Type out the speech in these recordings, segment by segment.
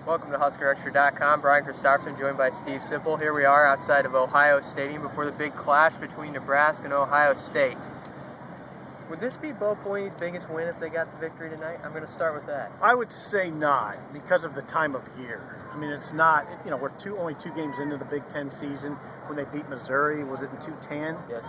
Welcome to HuskerExtra.com. Brian Christopherson joined by Steve Sipple. Here we are outside of Ohio Stadium before the big clash between Nebraska and Ohio State. Would this be Bo Pelini's biggest win if they got the victory tonight? I'm going to start with that. I would say not, because of the time of year. I mean, it's not, we're only two games into the Big Ten season. When they beat Missouri, was it in 2010? Yes.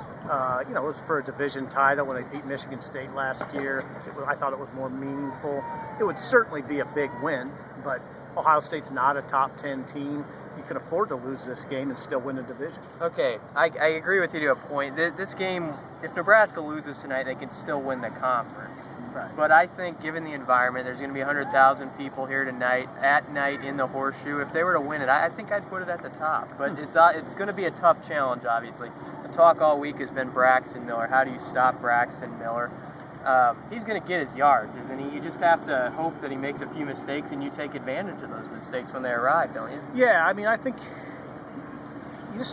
It was for a division title. When they beat Michigan State last year, I thought it was more meaningful. It would certainly be a big win, but Ohio State's not a top 10 team. You can afford to lose this game and still win a division. Okay, I agree with you to a point. This game, if Nebraska loses tonight, they can still win the conference. Right. But I think, given the environment, there's going to be 100,000 people here tonight, at night in the Horseshoe. If they were to win it, I think I'd put it at the top. But it's going to be a tough challenge, obviously. The talk all week has been Braxton Miller. How do you stop Braxton Miller? He's going to get his yards, isn't he? You just have to hope that he makes a few mistakes and you take advantage of those mistakes when they arrive, don't you? Yeah, I mean, I think you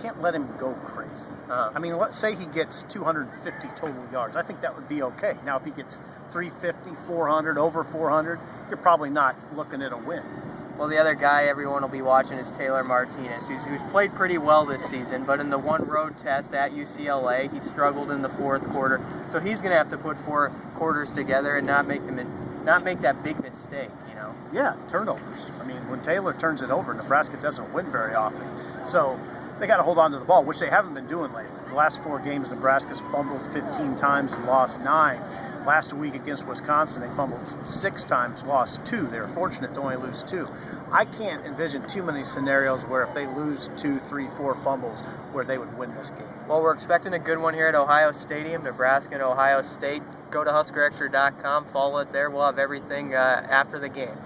can't let him go crazy. I mean, let's say he gets 250 total yards. I think that would be okay. Now, if he gets 350, 400, over 400, you're probably not looking at a win. Well, the other guy everyone will be watching is Taylor Martinez, who's played pretty well this season, but in the one road test at UCLA, he struggled in the fourth quarter. So he's going to have to put 4 quarters together and not make that big mistake, Yeah, turnovers. I mean, when Taylor turns it over, Nebraska doesn't win very often. So they got to hold on to the ball, which they haven't been doing lately. The last 4 games, Nebraska's fumbled 15 times and lost 9. Last week against Wisconsin, they fumbled 6 times, lost 2. They were fortunate to only lose 2. I can't envision too many scenarios where if they lose 2, 3, 4 fumbles, where they would win this game. Well, we're expecting a good one here at Ohio Stadium, Nebraska and Ohio State. Go to HuskerExtra.com, follow it there. We'll have everything after the game.